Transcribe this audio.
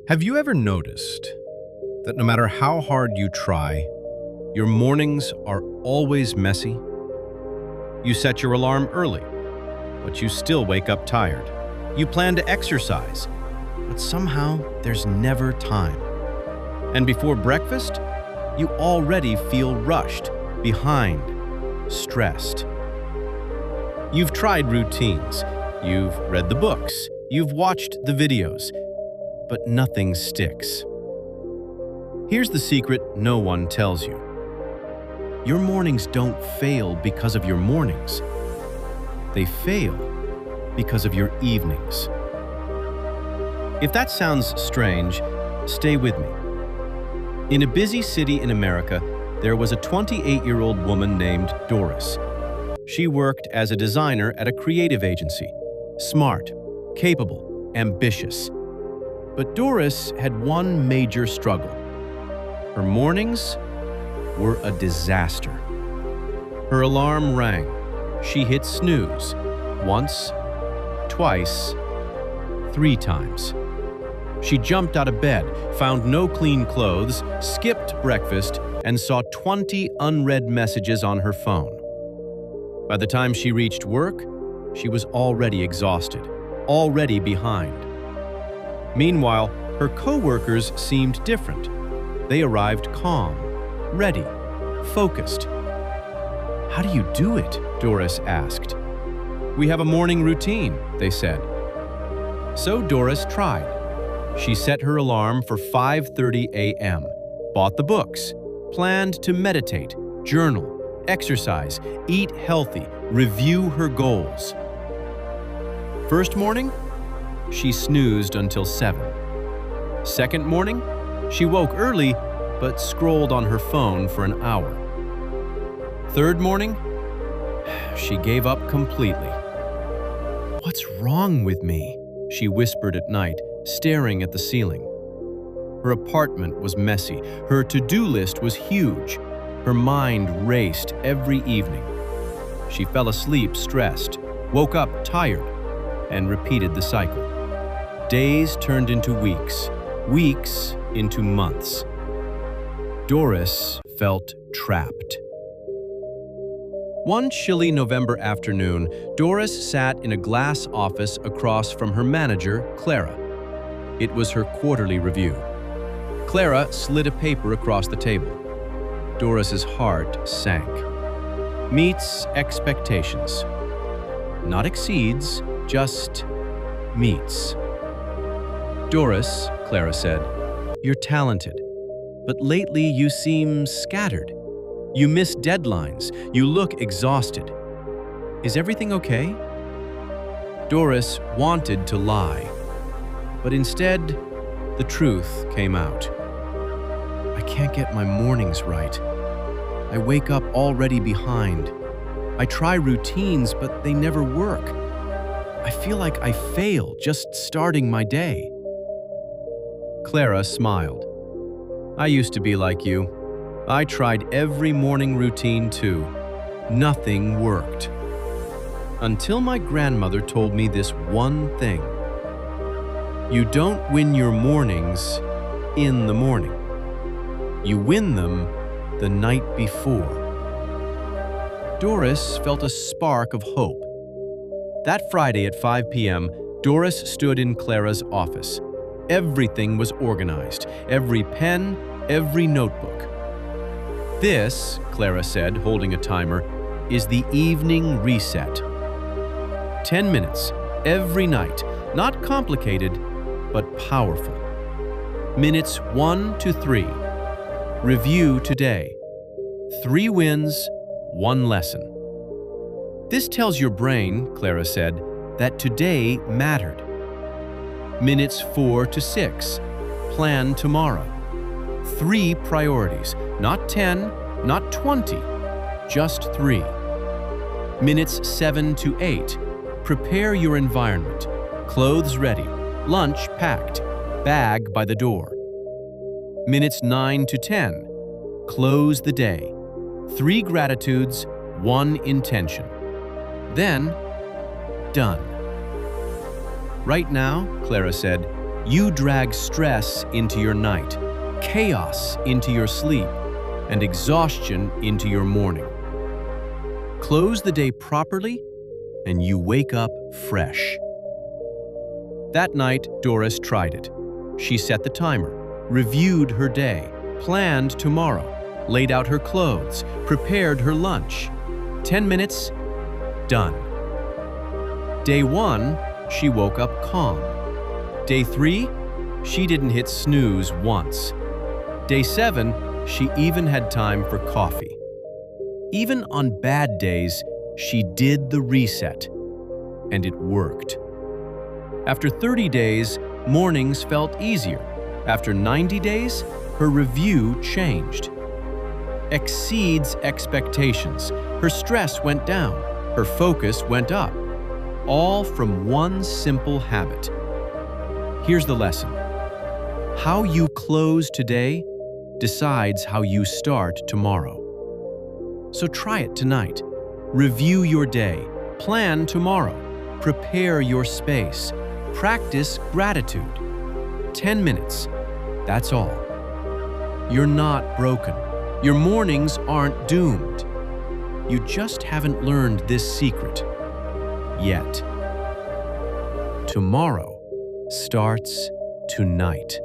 Have you ever noticed that no matter how hard you try, your mornings are always messy? You set your alarm early, but you still wake up tired. You plan to exercise, but somehow there's never time. And before breakfast, you already feel rushed, behind, stressed. You've tried routines, you've read the books, you've watched the videos, but nothing sticks. Here's the secret no one tells you. Your mornings don't fail because of your mornings. They fail because of your evenings. If that sounds strange, stay with me. In a busy city in America, there was a 28-year-old woman named Doris. She worked as a designer at a creative agency. Smart, capable, ambitious. But Doris had one major struggle. Her mornings were a disaster. Her alarm rang. She hit snooze once, twice, 3 times. She jumped out of bed, found no clean clothes, skipped breakfast, and saw 20 unread messages on her phone. By the time she reached work, she was already exhausted, already behind. Meanwhile, her co-workers seemed different. They arrived calm, ready, focused. "How do you do it?" Doris asked. "We have a morning routine," they said. So Doris tried. She set her alarm for 5:30 a.m., bought the books, planned to meditate, journal, exercise, eat healthy, review her goals. First morning, she snoozed until 7. Second morning, she woke early but scrolled on her phone for an hour. Third morning, she gave up completely. "What's wrong with me?" she whispered at night, staring at the ceiling. Her apartment was messy. Her to-do list was huge. Her mind raced every evening. She fell asleep stressed, woke up tired, and repeated the cycle. Days turned into weeks, weeks into months. Doris felt trapped. One chilly November afternoon, Doris sat in a glass office across from her manager, Clara. It was her quarterly review. Clara slid a paper across the table. Doris's heart sank. Meets expectations. Not exceeds, just meets. "Doris," Clara said, "you're talented, but lately you seem scattered. You miss deadlines. You look exhausted. Is everything okay?" Doris wanted to lie, but instead, the truth came out. "I can't get my mornings right. I wake up already behind. I try routines, but they never work. I feel like I fail just starting my day." Clara smiled. "I used to be like you. I tried every morning routine too. Nothing worked. Until my grandmother told me this one thing. You don't win your mornings in the morning. You win them the night before." Doris felt a spark of hope. That Friday at 5 p.m., Doris stood in Clara's office. Everything was organized, every pen, every notebook. "This," Clara said, holding a timer, "is the evening reset. 10 minutes, every night, not complicated, but powerful. Minutes 1 to 3. Review today. 3 wins, 1 lesson." "This tells your brain," Clara said, "that today mattered. Minutes 4 to 6. Plan tomorrow. 3 priorities, not 10, not 20, just 3. Minutes 7 to 8. Prepare your environment. Clothes ready, lunch packed, bag by the door. Minutes 9 to 10. Close the day. 3 gratitudes, 1 intention. Then, done. "Right now," Clara said, You drag stress into your night, chaos into your sleep, and exhaustion into your morning. Close the day properly, and you wake up fresh. That night, Doris tried it. She set the timer, reviewed her day, planned tomorrow, laid out her clothes, prepared her lunch. 10 minutes, done. Day 1, she woke up calm. Day 3, she didn't hit snooze once. Day 7, she even had time for coffee. Even on bad days, she did the reset, and it worked. After 30 days, mornings felt easier. After 90 days, her review changed. Exceeds expectations. Her stress went down. Her focus went up. All from one simple habit. Here's the lesson. How you close today decides how you start tomorrow. So try it tonight. Review your day. Plan tomorrow. Prepare your space. Practice gratitude. 10 minutes. That's all. You're not broken. Your mornings aren't doomed. You just haven't learned this secret yet. Tomorrow starts tonight.